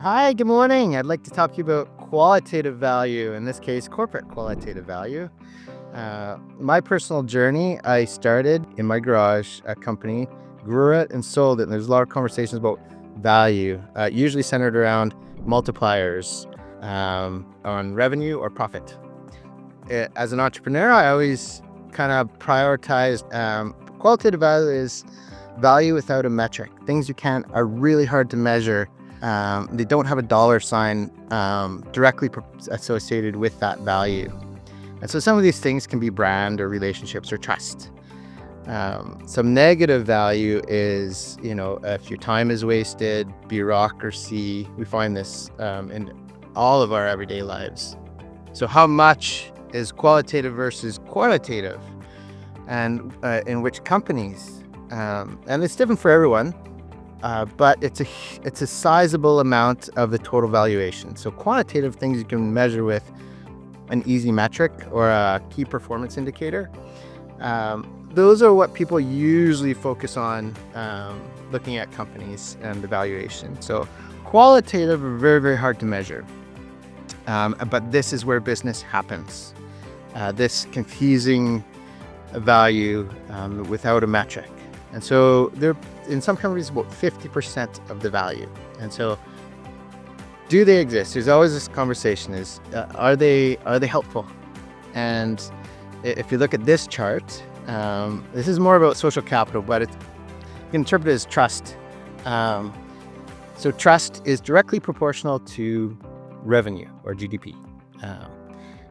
Hi, good morning. I'd like to talk to you about qualitative value, in this case, corporate qualitative value. My personal journey, I started in my garage, a company, grew it and sold it. And there's a lot of conversations about value, usually centered around multipliers on revenue or profit. As an entrepreneur, I always kind of prioritized qualitative value is value without a metric. Things you can't are really hard to measure. They don't have a dollar sign directly associated with that value. And so some of these things can be brand or relationships or trust. Some negative value is, if your time is wasted, bureaucracy. We find this in all of our everyday lives. So how much is qualitative versus quantitative, and in which companies? And it's different for everyone. But it's a sizable amount of the total valuation. So quantitative things you can measure with an easy metric or a key performance indicator. Those are what people usually focus on looking at companies and the valuation. So qualitative are very, very hard to measure. But this is where business happens. This confusing value without a metric. And so they're, in some companies, about 50% of the value. And so do they exist? There's always this conversation is, are they helpful? And if you look at this chart, this is more about social capital, but you can interpret it as trust. So trust is directly proportional to revenue or GDP.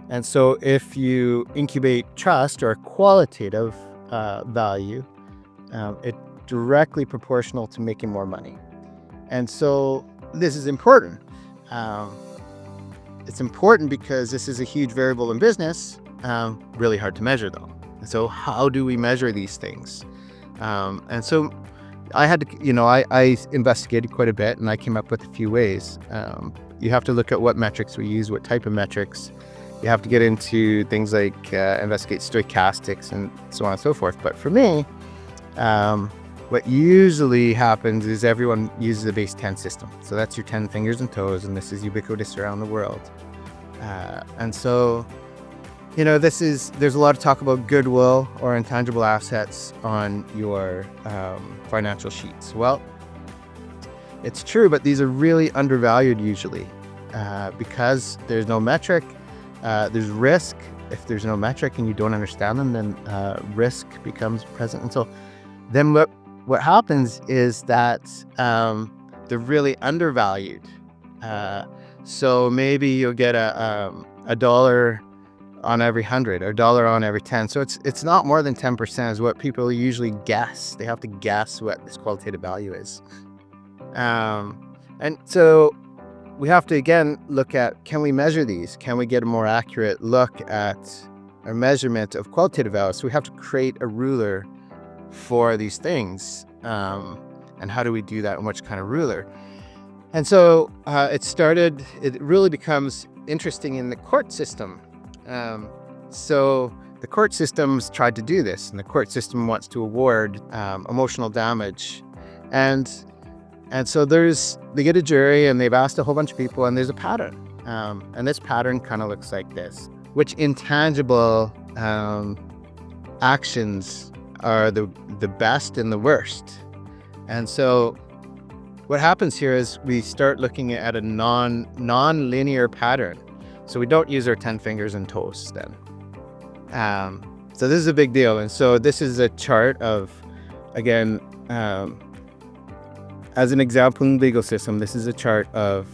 And so if you incubate trust or qualitative value, it's directly proportional to making more money. And so this is important. It's important because this is a huge variable in business, really hard to measure though. So how do we measure these things? And so I had to, I investigated quite a bit and I came up with a few ways. You have to look at what metrics we use, what type of metrics. You have to get into things like investigate stochastics and so on and so forth. But for me, what usually happens is everyone uses the base 10 system. So that's your 10 fingers and toes, and this is ubiquitous around the world. And so, there's a lot of talk about goodwill or intangible assets on your financial sheets. Well, it's true, but these are really undervalued usually because there's no metric. There's risk. If there's no metric and you don't understand them, then risk becomes present. And so then what happens is that they're really undervalued. So maybe you'll get a dollar on every 100 or a dollar on every 10. So it's not more than 10% is what people usually guess. They have to guess what this qualitative value is. And so we have to, again, look at, can we measure these? Can we get a more accurate look at our measurement of qualitative value? So we have to create a ruler for these things. And how do we do that, and which kind of ruler? And so it really becomes interesting in the court system. So the court system's tried to do this, and the court system wants to award emotional damage. And so they get a jury and they've asked a whole bunch of people, and there's a pattern. And this pattern kind of looks like this. Which intangible actions are the best and the worst? And so what happens here is we start looking at a non-linear pattern. So we don't use our 10 fingers and toes then. So this is a big deal. And so this is a chart of, again, as an example in the legal system, this is a chart of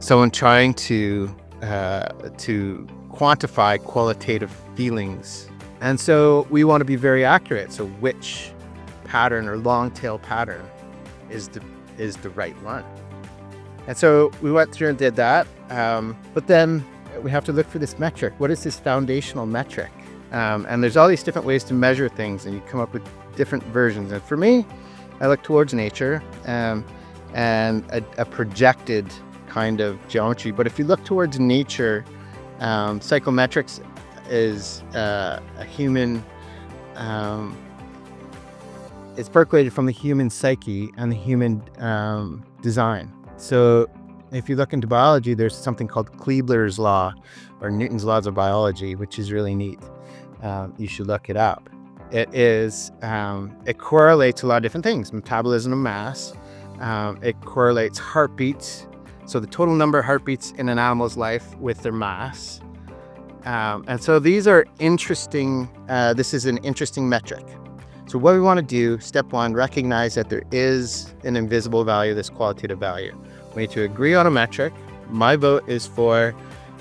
someone trying to quantify qualitative feelings. And so we want to be very accurate. So which pattern or long tail pattern is the right one? And so we went through and did that. But then we have to look for this metric. What is this foundational metric? And there's all these different ways to measure things, and you come up with different versions. And for me, I look towards nature and a projected kind of geometry. But if you look towards nature, psychometrics is a human, it's percolated from the human psyche and the human design. So if you look into biology, there's something called Kleber's law or Newton's laws of biology, which is really neat. You should look it up. It correlates a lot of different things: metabolism of mass. It correlates heartbeats, so the total number of heartbeats in an animal's life with their mass. And so these are interesting. This is an interesting metric. So what we want to do, step one, recognize that there is an invisible value, this qualitative value. We need to agree on a metric. My vote is for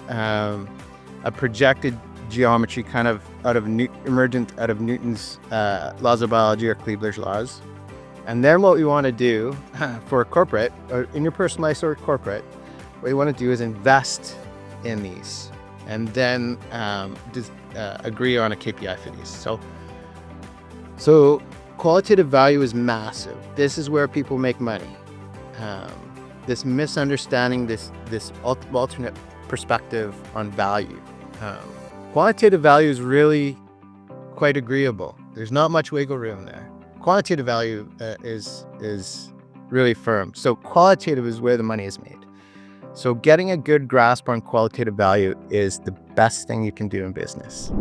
a projected geometry kind of emergent out of Newton's laws of biology or Kleber's laws. And then what we want to do for corporate, or in your personal life or corporate, what you want to do is invest in these and then agree on a KPI for these. So qualitative value is massive. This is where people make money. This misunderstanding, this alternate perspective on value. Quantitative value is really quite agreeable. There's not much wiggle room there. Quantitative value is really firm. So qualitative is where the money is made. So getting a good grasp on qualitative value is the best thing you can do in business.